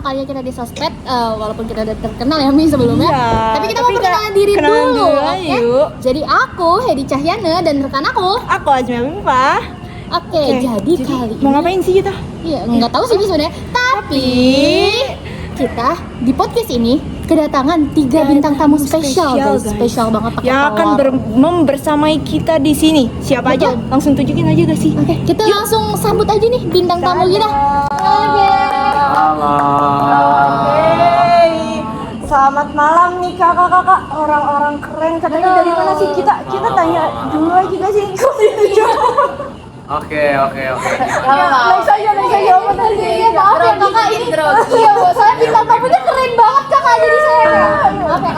kalinya kita di sosmed, walaupun kita udah terkenal ya Mi sebelumnya. Iya, Tapi kita mau perkenalan diri dulu. Oke? Yuk. Jadi aku Hedi Cahyana dan rekan aku. Aku Azmi Afifa. Oke, jadi kali mau ini ngapain sih kita? Iya, nggak tahu sih Mi sebenarnya. Tapi kita di podcast ini kedatangan 3 bintang tamu spesial guys. Spesial banget pakai Yang akan membersamai kita di sini. Siapa aja? Betul. Langsung tunjukin aja gak sih? Oke, kita langsung sambut aja nih bintang tamu kita. Oke. Selamat malam nih kakak-kakak, orang-orang keren. Katanya dari mana sih kita tanya dulu aja gak sih? Oke. Next aja apa tadi? Maaf ya kakak ini. Iya, soalnya bintang tamunya keren banget kakak jadi saya.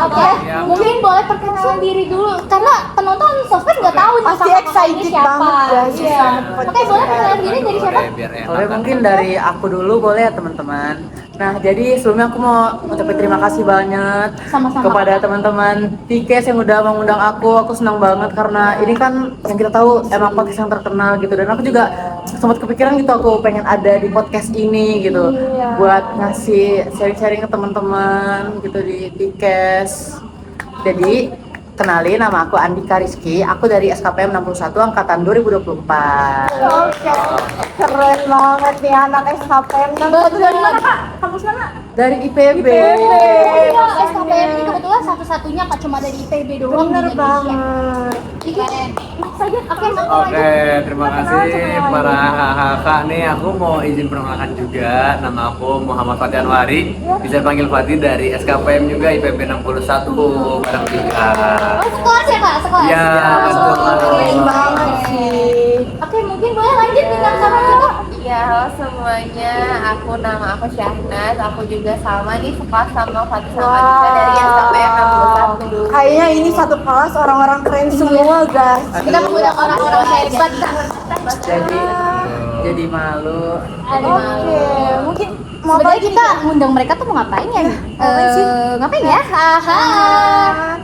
Oke. Mungkin boleh perkenalan diri dulu karena penonton sosmed nggak tahu nih Pasti kakak ini excited siapa. banget guys. Iya. Oke, boleh perkenalan diri dari siapa? Boleh mungkin dari aku dulu boleh ya teman-teman. Nah jadi sebelumnya aku mau ucapin terima kasih banyak Sama-sama. kepada teman-teman Tikes yang udah mengundang aku. Aku senang banget karena ini kan yang kita tahu emang podcast yang terkenal gitu. Dan aku juga sempat kepikiran gitu aku pengen ada di podcast ini gitu. Buat ngasih sharing-sharing ke teman-teman gitu di Tikes. Jadi kenalin, nama aku Andika Rizky, aku dari SKPM 61 angkatan 2024. Oke, keren banget nih anak SKPM. Dari mana kak? Kampus mana? Dari IPB. Iya, SKPM ini kebetulan satu-satunya Kak, cuma dari IPB doang Bener di Indonesia. banget. Keren. Saja, oke, Oke, terima kasih para kakak nih. Aku mau izin perkenalkan juga. Nama aku Muhammad Fatih Anwari. Bisa panggil Fatih dari SKPM juga IPB 61 bareng juga. Oh, sekelas ya Kak? Sekelas? Iya, betul. Keren banget sih. Oke, mungkin boleh lanjut bintang sama kita. Ya, halo semuanya. Nama aku Syahnaz. Aku juga sama nih sekelas sama Fatih sama Dika dari SKPM 61. Kayaknya ini satu kelas orang-orang keren semua guys. Kita mengundang orang-orang hebat. Jadi malu. Oke, mungkin mau Sebenarnya kita ngundang mereka tuh mau ngapain ya? Ngapain ya? Haha.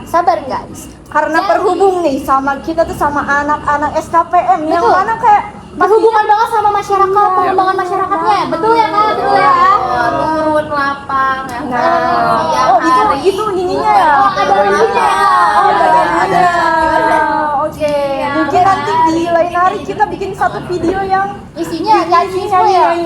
Sabar guys. karena Jadi- terhubung nih sama kita tuh sama anak-anak SKPM yang Betul. mana kayak Berhubungan banget sama masyarakat, pengembangan masyarakatnya. Betul ya Kak? Betul ya? Turun lapang ya. Nah, oh itu ininya ya. Oh, ada lagunya. Oh, ada Ada. lagunya. Oke, mungkin nanti di lain hari kita bikin satu video yang Isinya nyanyi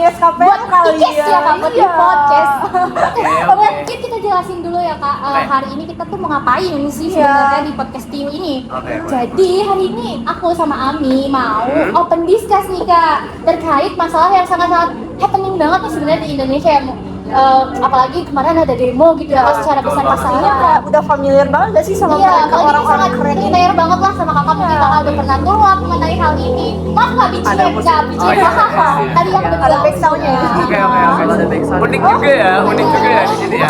SKPM buat kali podcast ya Kak, buat di Iya. podcast. Oke. Mungkin kita jelasin dulu ya Kak, hari ini kita tuh mau ngapain sih sebenarnya di podcast Tio ini. Oke. Jadi hari ini aku sama Ami mau open discuss nih Kak, terkait masalah yang sangat-sangat happening banget nih sebenarnya di Indonesia ya. Apalagi kemarin ada demo gitu ya Kak, secara besar-besaran. Kayak udah familiar banget gak sih sama Iya, mereka apalagi orang-orang sangat keren ini? familiar banget lah sama kakak, mungkin kakak udah pernah keluar mengenai hal ini. Maaf nggak bicin, Ada musik. nggak bicin. Oh, iya, iya. Tadi yang udah Ada bilang. backsound-nya ya? Oke. Unik juga ya di sini ya.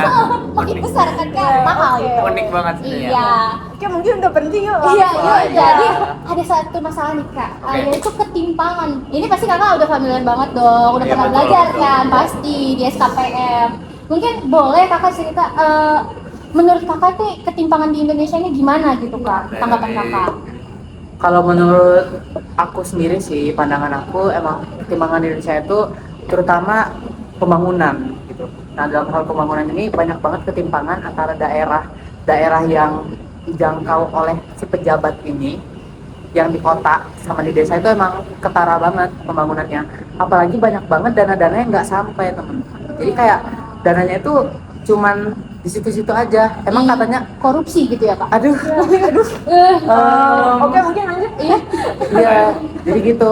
Makin besar kan Kak, mahal gitu. Unik banget sih ya. Iya. Oke, mungkin udah berhenti yuk. Iya, iya. jadi ada satu masalah nih Kak, Oke. yaitu ketimpangan. Ini pasti kakak udah familiar banget dong, udah Iya, pernah betul. belajar kan, pasti di SKPM. Mungkin boleh kakak cerita, menurut kakak nih ketimpangan di Indonesia ini gimana gitu Kak, tanggapan kakak? Kalau menurut aku sendiri sih, pandangan aku emang ketimpangan di Indonesia itu terutama pembangunan gitu. Nah dalam hal pembangunan ini banyak banget ketimpangan antara daerah yang dijangkau oleh si pejabat ini, yang di kota sama di desa itu emang ketara banget pembangunannya. Apalagi banyak banget dana-dana yang nggak sampai teman-teman. Jadi kayak dananya itu cuman di situ-situ aja. Emang katanya Korupsi gitu ya Kak? Oke, mungkin lanjut. Iya. Iya, jadi gitu.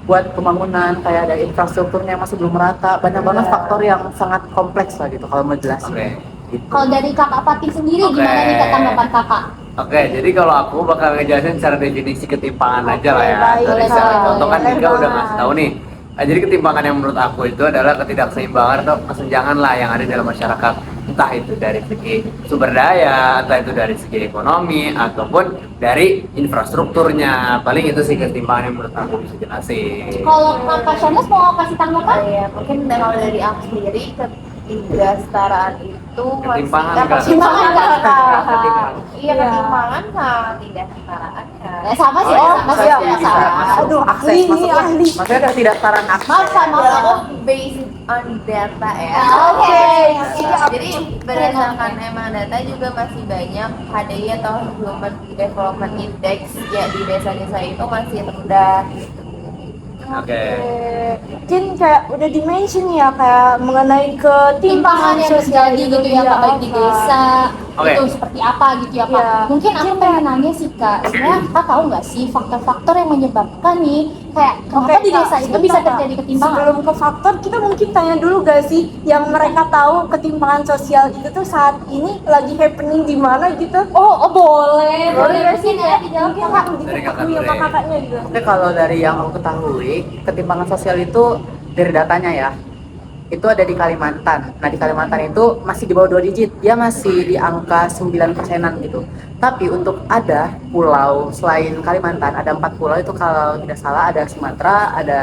Buat pembangunan kayak ada infrastrukturnya masih belum merata, banyak banget faktor yang sangat kompleks lah gitu kalau mau jelasin. Gitu. Kalau dari kakak Fatih sendiri Oke. gimana nih Kak, tanggapan kakak? Oke, jadi kalau aku bakal ngejelasin secara definisi ketimpangan aja lah ya. baik. Dari Boleh, secara boleh. contoh kan Boleh Dika udah banget. ngasih tahu nih. Nah, jadi ketimpangan yang menurut aku itu adalah ketidakseimbangan atau kesenjangan lah yang ada dalam masyarakat. Entah itu dari segi sumber daya, entah itu dari segi ekonomi, ataupun dari infrastrukturnya. Paling itu sih ketimpangan yang menurut aku bisa jelasin. Kalau kakak Shanas mau kasih tanggapan? Ya, mungkin kalau dari aku sendiri ketidaksetaraan itu itu masih Ketimpangan, Kak. Ketimpangan, Kak. Iya, ketimpangan sama tidak kesetaraan ya. Ya, sama sih, Oh, sama iya, sih, bisa. sama. Aduh, Akses, ahli nih, maksudnya- ahli. Maksudnya ada tidak saran akses. Maaf, Kak, maaf. Aku based on data ya. Oke, siap. Jadi berdasarkan emang data juga masih banyak HDI atau Human Development Index ya di desa-desa itu masih rendah gitu. Oke. Mungkin kayak udah dimention ya kayak mengenai Timpangan ketimpangan yang sosial terjadi gitu ya, Indonesia, Kak, baik di Kak. desa, Oke. itu seperti apa gitu ya, Kak. Iya. Mungkin aku pengen nanya sih, Kak, sebenarnya Kak tahu nggak sih faktor-faktor yang menyebabkan nih, kayak kenapa Oke, di Kak, desa itu sebentar, bisa Kak. terjadi ketimpangan? Sebelum ke faktor, kita mungkin tanya dulu gak sih yang mereka tahu ketimpangan sosial itu tuh saat ini lagi happening di mana gitu? Oh, boleh, Boleh gak sih mungkin ya dijawab mungkin Kak. Dari kakak diketahui sama boleh. kakaknya gitu. Oke, kalau dari yang aku ketahui, ketimpangan sosial itu dari datanya ya, itu ada di Kalimantan. Nah, di Kalimantan itu masih di bawah 2 digit, dia masih di angka 9%-an gitu. Tapi untuk ada pulau selain Kalimantan, ada 4 pulau itu kalau tidak salah, ada Sumatera, ada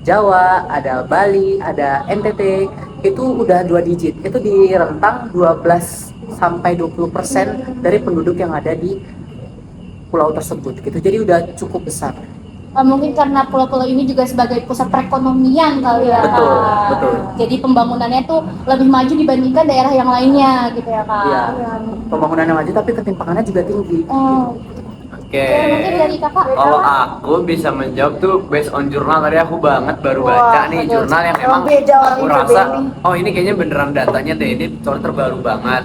Jawa, ada Bali, ada NTT, itu udah 2 digit. Itu di rentang 12 sampai 20% dari penduduk yang ada di pulau tersebut gitu. Jadi udah cukup besar. Mungkin karena pulau-pulau ini juga sebagai pusat perekonomian kali ya. Betul, Kak. betul. Jadi pembangunannya tuh lebih maju dibandingkan daerah yang lainnya gitu ya, Kak. Iya. Pembangunannya maju tapi ketimpangannya juga tinggi. Oh, Oke. oke, mungkin dari Kakak. Kalau aku bisa menjawab tuh based on jurnal, tadi aku banget baru Wah, baca nih aduh. jurnal yang Emang emang beda orang aku itu, rasa Benny. oh ini kayaknya beneran datanya deh, ini soal terbaru banget.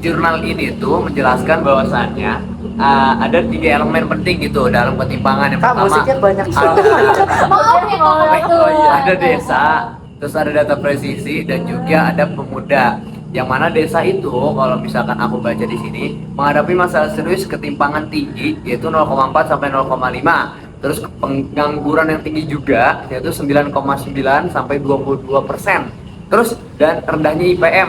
Jurnal ini tuh menjelaskan bahwasannya ada 3 elemen penting gitu dalam ketimpangan. Yang Kak, pertama musiknya banyak Maaf ya Kak. oh iya, ada desa, terus ada data presisi dan juga ada pemuda. Yang mana desa itu kalau misalkan aku baca di sini menghadapi masalah serius ketimpangan tinggi yaitu 0,4 sampai 0,5. Terus pengangguran yang tinggi juga yaitu 9,9 sampai 22%. Terus dan rendahnya IPM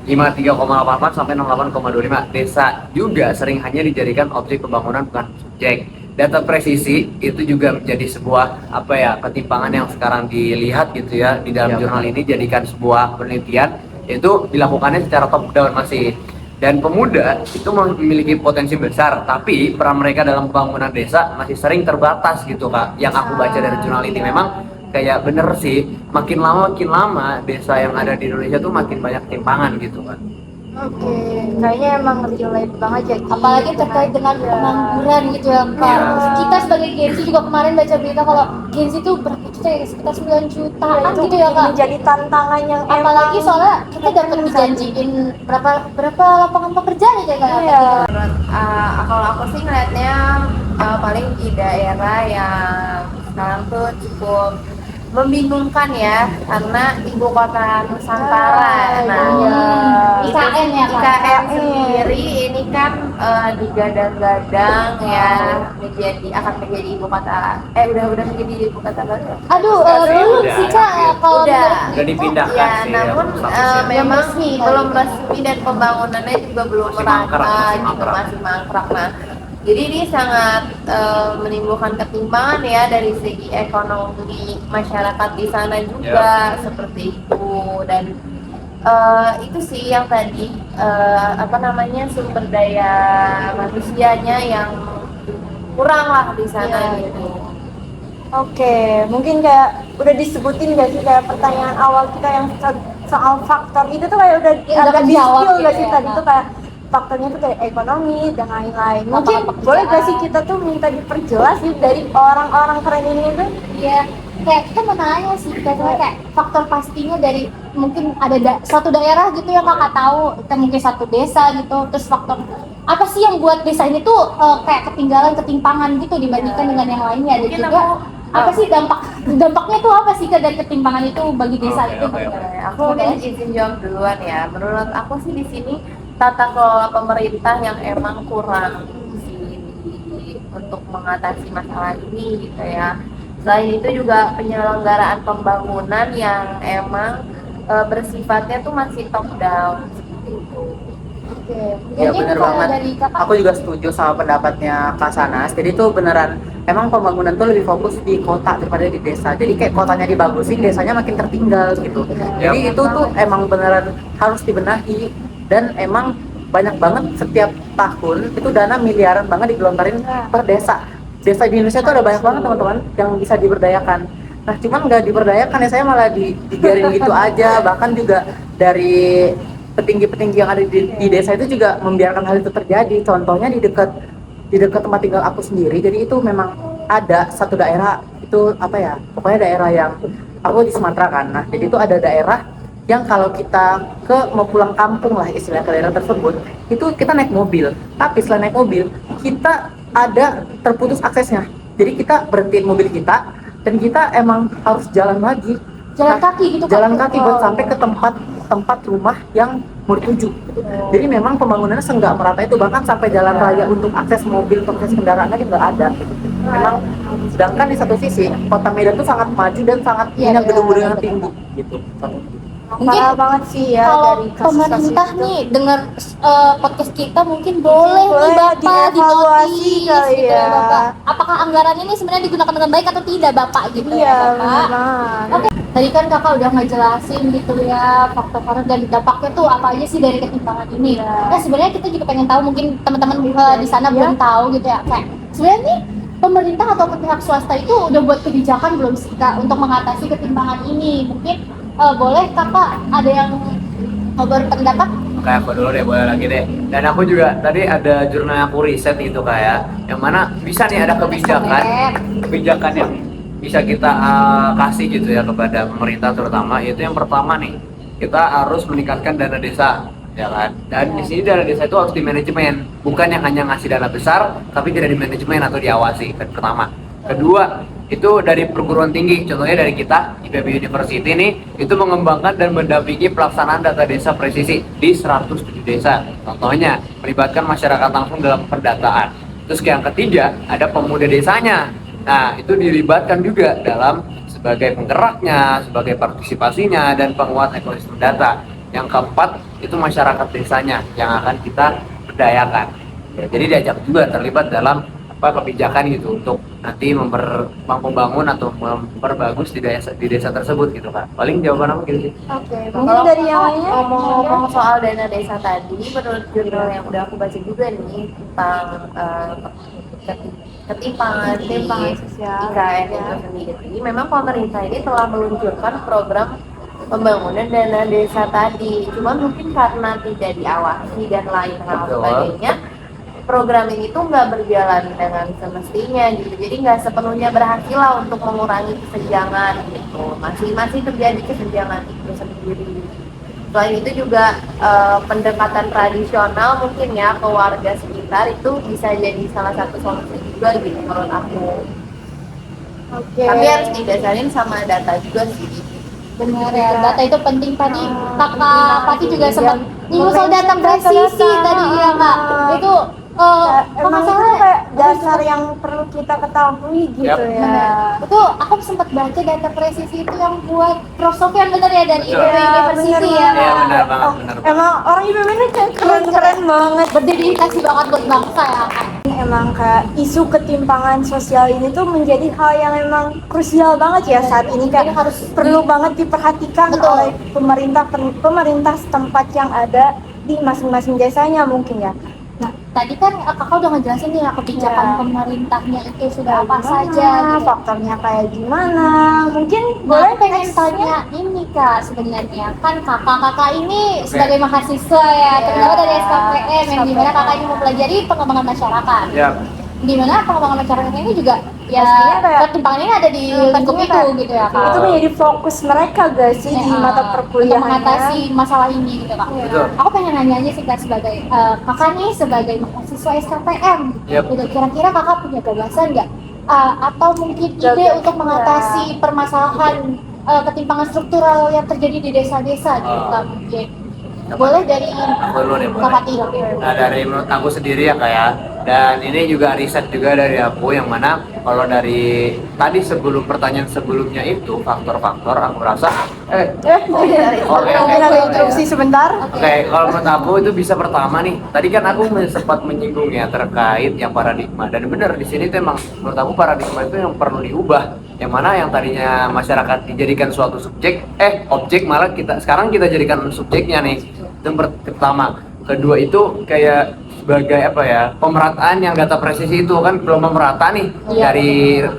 53,84 sampai 68,25. Desa juga sering hanya dijadikan objek pembangunan bukan subjek. Data presisi itu juga menjadi sebuah ketimpangan yang sekarang dilihat gitu ya di dalam Ya, jurnal ini, jadikan sebuah penelitian itu dilakukannya secara top down masih. Dan pemuda itu memiliki potensi besar, tapi peran mereka dalam pembangunan desa masih sering terbatas gitu Kak. Yang aku baca dari jurnal ini memang kayak bener sih, makin lama desa yang ada di Indonesia tuh makin banyak timpangan gitu kan. Oke, kayaknya emang relate banget ya. Ki. Apalagi terkait dengan pengangguran gitu ya, Kak. Iya. Kita sebagai Gen Z juga kemarin baca berita kalau Gen Z itu berapa juta ya, sekitar 9 jutaan Itu gitu ya, Kak. menjadi tantangan yang Apalagi emang soalnya kita dapat penting saat dijanjiin berapa lapangan pekerjaan ya, Kak. Iya. Menurut kalau aku sih ngeliatnya paling di daerah yang sekarang tuh cukup membingungkan ya, karena ibu kota Nusantara. Nah, iya. IKN ya, Kak. IKN sendiri ini kan digadang-gadang ya akan menjadi ibu kota. Udah menjadi ibu kota baru. Aduh, Udah sih, belum udah. sih, Kak. Kalau Udah. menurut Udah dipindahkan Ya, sih namun statusnya. memang resmi kali belum ya. resmi dan pembangunannya juga belum Masih merata mangkrak, gitu, mangkrak. masih mangkrak. Nah, jadi ini sangat menimbulkan ketimpangan ya dari segi ekonomi masyarakat di sana juga seperti itu. Dan itu sih yang tadi sumber daya manusianya yang kurang lah di sana Iya. gitu. Oke, mungkin kayak udah disebutin gak sih kayak pertanyaan awal kita yang soal faktor itu tuh kayak udah Ya, udah agak kejawab di-spill gitu gak sih ya, tadi Kak. tuh kayak faktornya tuh kayak ekonomi dan lain-lain. Mungkin Lapangan boleh gak pekerjaan. sih kita tuh minta diperjelas sih dari orang-orang keren ini tuh? Iya, kayak kita mau nanya sih, kayak faktor pastinya dari mungkin ada suatu daerah gitu yang kakak tahu, kita mungkin satu desa gitu, terus faktor apa sih yang buat desa ini tuh kayak ketimpangan gitu dibandingkan dengan yang lainnya, dan Mungkin juga aku- apa sih dampaknya tuh apa sih dari ketimpangan itu bagi desa Oke, itu? oke. Aku mungkin izin jawab duluan ya. Menurut aku sih di sini tata kelola pemerintah yang emang kurang sih untuk mengatasi masalah ini gitu ya. Selain itu juga penyelenggaraan pembangunan yang emang bersifatnya tuh masih top down seperti itu. Oke, Ya mungkin benar kalau banget. dari kakak Aku juga setuju sama pendapatnya Kak Sanas. Jadi itu beneran emang pembangunan tuh lebih fokus di kota daripada di desa. Jadi kayak kotanya dibagusin, desanya makin tertinggal gitu. Jadi itu tuh emang beneran harus dibenahi dan emang banyak banget setiap tahun itu dana miliaran banget digelontorin per desa. Desa di Indonesia tuh ada banyak banget teman-teman yang bisa diberdayakan. Nah, cuman nggak diberdayakan ya, saya malah dibiarin gitu aja. Bahkan juga dari petinggi-petinggi yang ada di desa itu juga membiarkan hal itu terjadi. Contohnya di dekat tempat tinggal aku sendiri. Jadi itu memang ada satu daerah itu apa ya? Pokoknya daerah yang aku di Sumatera kan. Nah, jadi itu ada daerah yang kalau kita mau pulang kampung lah istilah ke daerah tersebut, itu kita naik mobil. Tapi setelah naik mobil, kita ada terputus aksesnya. Jadi kita berhentiin mobil kita dan kita emang harus jalan lagi. jalan kaki gitu Kak? Jalan kaki buat sampai ke tempat rumah yang mau dituju. Jadi memang pembangunannya nggak merata itu, bahkan sampai jalan raya untuk akses mobil, untuk akses kendaraan lagi nggak ada. Memang sedangkan di satu sisi kota Medan itu sangat maju dan sangat Iya, punya iya, gedung-gedung yang betul. tinggi gitu. Mungkin Parah banget sih ya kalau dari kasus-kasus pemerintah itu. nih dengar podcast kita mungkin boleh nih boleh Bapak dievaluasi dinotis kali gitu ya ya. Bapak. Apakah anggaran ini sebenarnya digunakan dengan baik atau tidak Bapak gitu Iya, ya benar Bapak? banget. Oke, tadi kan kakak udah ngejelasin gitu ya faktor-faktor dan dampaknya tuh apa aja sih dari ketimpangan ini. Nah sebenarnya kita juga pengen tahu, mungkin teman-teman di sana belum tahu gitu ya. Kayak sebenarnya nih pemerintah atau pihak swasta itu udah buat kebijakan belum sih Kak untuk mengatasi ketimpangan ini? Mungkin boleh kakak ada yang mau berpendapat? Kayak aku dulu deh, boleh lagi deh. Dan aku juga tadi ada jurnal aku riset gitu kayak yang mana bisa nih ada kebijakan yang bisa kita kasih gitu ya kepada pemerintah, terutama yaitu yang pertama nih, kita harus meningkatkan dana desa, ya kan. Dan di sini dana desa itu harus di manajemen, bukan yang hanya ngasih dana besar tapi tidak di manajemen atau diawasi. Kan pertama. Kedua, itu dari perguruan tinggi, contohnya dari kita IPB University nih, itu mengembangkan dan mendampingi pelaksanaan data desa presisi di 107 desa. Contohnya melibatkan masyarakat langsung dalam pendataan. Terus yang ketiga ada pemuda desanya. Nah, itu dilibatkan juga dalam sebagai penggeraknya, sebagai partisipasinya dan penguat ekosistem data. Yang keempat itu masyarakat desanya yang akan kita berdayakan. Ya, jadi diajak juga terlibat dalam kebijakan gitu untuk nanti membangun atau memperbagus di desa tersebut gitu kan. Paling jawaban aku gitu sih. Oke, Nah, mungkin kalau dari yang lainnya ngomong-ngomong soal dana desa tadi, menurut jurnal yang udah aku baca juga nih tentang ketimpangan sosial. IKN itu sendiri, memang pemerintah ini telah meluncurkan program pembangunan dana desa tadi. Cuma mungkin karena tidak diawasi dan lain hal Betul. sebagainya, program ini tuh nggak berjalan dengan semestinya gitu. Jadi nggak sepenuhnya berhasil lah untuk mengurangi kesenjangan gitu. Masih terjadi kesenjangan itu sendiri. Selain itu juga pendekatan tradisional mungkin ya ke warga sekitar itu bisa jadi salah satu solusi juga gitu menurut aku. Oke. Tapi harus didasarin sama data juga sih. Benar ya, data itu penting. Tadi kakak Pati juga sempat nyinggung soal data presisi tadi ya Kak. Itu kalau emang nggak itu salah kayak dasar yang perlu kita ketahui gitu Yap. ya. itu aku sempat baca data presisi itu yang buat Prof. Sofian bener ya dari Betul. IPB University ya. Iya, Kak? benar banget, benar banget. Emang orang IPB ini kayak keren banget. Berdedikasi banget buat bangsa ya Kak. Emang kayak isu ketimpangan sosial ini tuh menjadi hal yang emang krusial banget ya saat ini, Jadi kayak harus perlu banget diperhatikan Betul. oleh pemerintah setempat yang ada di masing-masing desanya mungkin ya. Nah, Tadi kan kakak udah ngejelasin nih kebijakan Iya. pemerintahnya itu sudah apa gimana, saja gitu. faktornya kayak gimana, mungkin Nah, boleh aku pengen nextnya. tanya ini Kak, sebenarnya kan kakak-kakak ini sebagai mahasiswa ya, terutama dari SKPM yang dimana kakak ini mempelajari pengembangan masyarakat. Ya, Dimana pengembangan masyarakat ini juga ya Pastinya kayak- ketimpangan ini ada di lingkup pastinya itu kayak- gitu ya Kak. Itu menjadi fokus mereka gak sih di Ya, mata untuk perkuliahan mengatasi masalah ini gitu Kak. betul. Aku pengen nanya aja sih Kak, sebagai kakak nih sebagai mahasiswa SKPM, Yap. gitu. Kira-kira kakak punya gagasan nggak? Atau mungkin ide untuk mengatasi permasalahan ketimpangan struktural yang terjadi di desa-desa gitu Kak mungkin? Boleh dari Aku dulu deh, boleh. Kak Fatih. Nah, dari menurut aku sendiri ya kayak Dan ini juga riset juga dari aku yang mana kalau dari tadi sebelum pertanyaan sebelumnya itu faktor-faktor aku rasa Mungkin ada interupsi sebentar. Oke, kalau menurut aku itu bisa pertama nih. Tadi kan aku sempat menyinggung ya terkait yang paradigma dan benar di sini tuh emang menurut aku paradigma itu yang perlu diubah. Yang mana yang tadinya masyarakat dijadikan suatu objek malah sekarang kita jadikan subjeknya nih. Itu pertama. Kedua itu kayak sebagai apa ya, pemerataan yang data presisi itu kan belum merata nih. Dari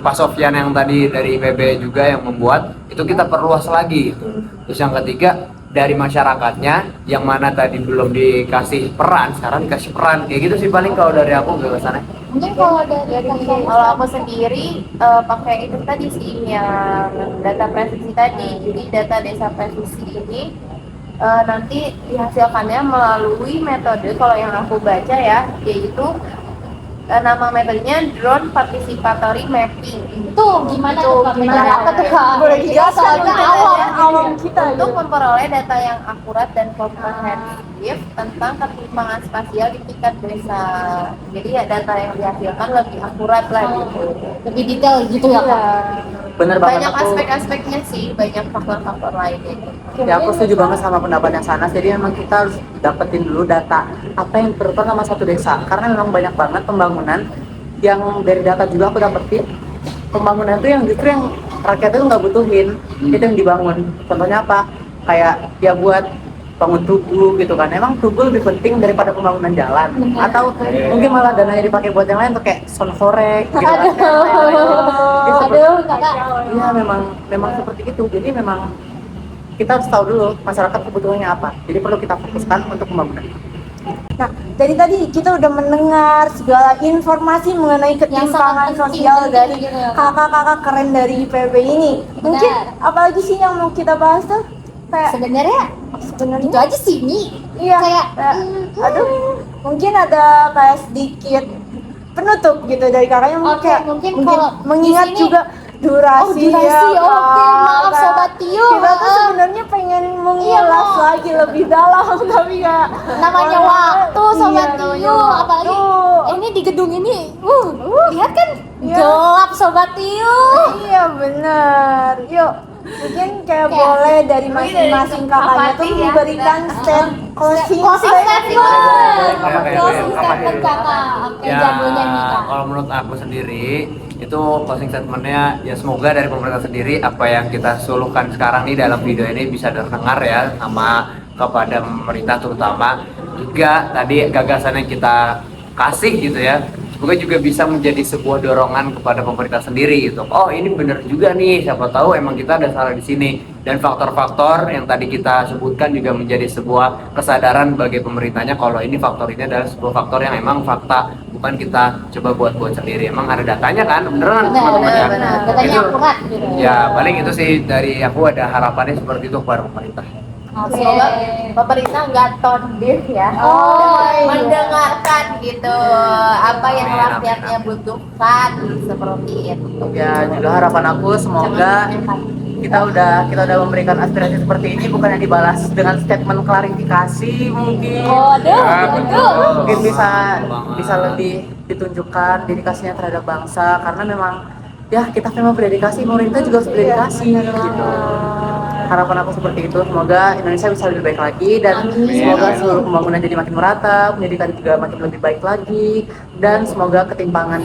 Pak Sofyan yang tadi dari PB juga yang membuat itu kita perluas lagi gitu. Terus yang ketiga dari masyarakatnya yang mana tadi belum dikasih peran, sekarang dikasih peran. Kayak gitu sih paling kalau dari aku gagasannya. Mungkin kalau dari Kalau aku sendiri pakai itu tadi sih yang data presisi tadi. Jadi data desa presisi ini nanti dihasilkannya melalui metode, kalau yang aku baca ya, yaitu nama metodenya drone participatory mapping. itu gimana tuh Kak? Gimana? Apa tuh Kak? Boleh dijelaskan Soalnya untuk awam kita Untuk gitu. memperoleh data yang akurat dan komprehensif tentang ketimpangan spasial di tingkat desa. Jadi ya data yang dihasilkan lebih akurat lah gitu. Lebih detail gitu ya Kak? Bener banget Banyak aku. aspek-aspeknya sih, banyak faktor-faktor lainnya. Ya aku setuju banget sama pendapat yang Sanas. Jadi memang kita harus dapetin dulu data apa yang diperlukan sama satu desa. Karena memang banyak banget pembangunan yang dari data juga aku dapetin. Pembangunan itu yang justru yang rakyat itu nggak butuhin, itu yang dibangun. Contohnya apa? Kayak ya buat bangun tugu gitu kan. Emang tugu lebih penting daripada pembangunan jalan. Atau mungkin malah dananya dipakai buat yang lain tuh kayak sound forek gitu kan. Aduh Kakak. Iya memang seperti itu. Jadi memang kita harus tahu dulu masyarakat kebutuhannya apa. Jadi perlu kita fokuskan untuk pembangunan. Nah, dari tadi kita udah mendengar segala informasi mengenai ketimpangan sangat sosial penting dari gitu ya. kakak-kakak keren dari IPB ini. Mungkin apalagi sih yang mau kita bahas tuh? Kayak Sebenarnya itu sebenarnya aja sih Mi. iya Kayak aduh, mungkin ada kayak sedikit penutup gitu dari kakaknya Oke, kayak mungkin kalau mengingat di sini- juga durasi, durasi, ya, oke, Kak. maaf, Kayak Sobat Tio. kita tuh sebenarnya pengen mengulas mau. lagi lebih dalam tapi kayak namanya waktu Sobat Iya, namanya Tio, apalagi waktu. ini di gedung ini, lihat kan Iya. gelap Sobat Tio. Iya bener. Yuk, mungkin kayak Kayak- boleh dari masing-masing kakaknya tuh Avanti ya. memberikan closing Closing statement, Oke, closing oke. statement Kakak. Oke, jagonya nih Kak. kalau menurut aku sendiri itu closing statementnya ya semoga dari pemerintah sendiri apa yang kita suluhkan sekarang nih dalam video ini bisa terdengar ya sama kepada pemerintah terutama juga tadi gagasan yang kita kasih gitu ya. Semoga juga bisa menjadi sebuah dorongan kepada pemerintah sendiri gitu. Oh ini bener juga nih, siapa tahu emang kita ada salah di sini. Dan faktor-faktor yang tadi kita sebutkan juga menjadi sebuah kesadaran bagi pemerintahnya kalau ini faktor ini adalah sebuah faktor yang emang fakta, bukan kita coba buat-buat sendiri. Emang ada datanya kan, beneran teman-teman ya. benar. Datanya Itu- akurat gitu. Ya paling itu sih dari aku ada harapannya seperti itu kepada pemerintah. Oke. Semoga pemerintah nggak tone deaf ya, Oh, dan iya. mendengarkan gitu apa yang Amin, rakyatnya amin. butuhkan seperti itu. Ya juga harapan aku semoga kita udah memberikan aspirasi seperti ini bukan yang dibalas dengan statement klarifikasi mungkin. Oh, aduh, Ya, aduh. betul. Mungkin bisa Banget. lebih ditunjukkan dedikasinya terhadap bangsa karena memang ya kita memang berdedikasi, pemerintah juga harus berdedikasi gitu. Harapan aku seperti itu, semoga Indonesia bisa lebih baik lagi dan semoga Amin. seluruh pembangunan jadi makin merata, pendidikan juga makin lebih baik lagi dan semoga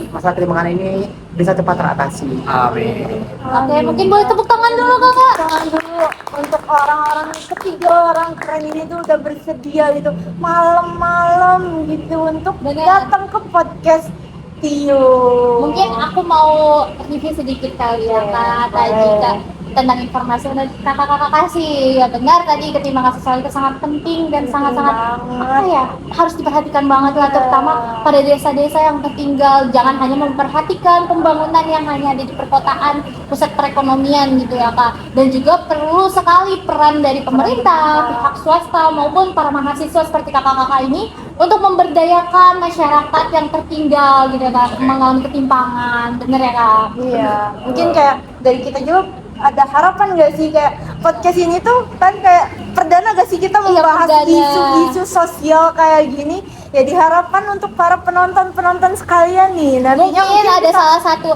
masalah ketimpangan ini bisa cepat teratasi. Amin. Oke, mungkin boleh tepuk tangan dulu Kakak. Tangan dulu untuk orang-orang ketiga orang keren ini tuh udah bersedia gitu malam-malam gitu untuk Bener. datang ke podcast Tio. Mungkin aku mau review sedikit kali ya Oke, Kak tadi boleh. Kak tentang informasi yang kakak-kakak kasih. Ya benar tadi ketimpangan sosial itu sangat penting dan sangat-sangat apa ya harus diperhatikan banget lah terutama pada desa-desa yang tertinggal. Jangan hanya memperhatikan pembangunan yang hanya ada di perkotaan, pusat perekonomian gitu ya Kak. Dan juga perlu sekali peran dari pemerintah, pihak swasta maupun para mahasiswa seperti kakak-kakak ini untuk memberdayakan masyarakat yang tertinggal gitu ya Kak, mengalami ketimpangan. Bener ya Kak? Iya, mungkin kayak dari kita juga ada harapan nggak sih kayak podcast ini tuh kan kayak perdana gak sih kita membahas perdana. isu-isu sosial kayak gini ya diharapkan untuk para penonton sekalian nih nantinya Mungkin ada kita- salah satu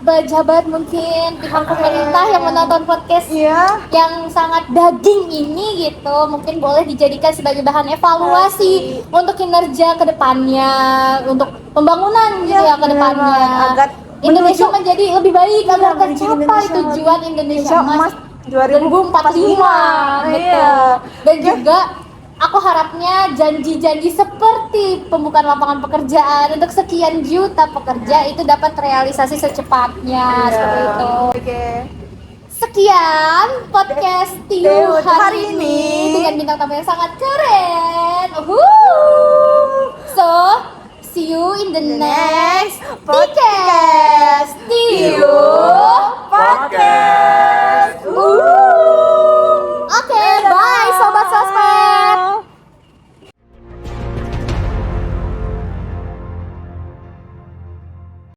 pejabat mungkin pihak pemerintah yang menonton podcast iya yang sangat daging ini gitu, mungkin boleh dijadikan sebagai bahan evaluasi untuk kinerja ke depannya, untuk pembangunan gitu ya ke benar depannya. banget. Agar Indonesia menuju- menjadi lebih baik agar menuju tercapai Indonesia tujuan Indonesia Emas 2045 betul. iya. Dan juga aku harapnya janji-janji seperti pembukaan lapangan pekerjaan untuk sekian juta pekerja itu dapat terrealisasi secepatnya seperti itu. Oke. Sekian podcast Tiu Tiu hari hari ini ini. dengan bintang tamu yang sangat keren. So, see you in the next podcast. Tiu Podcast.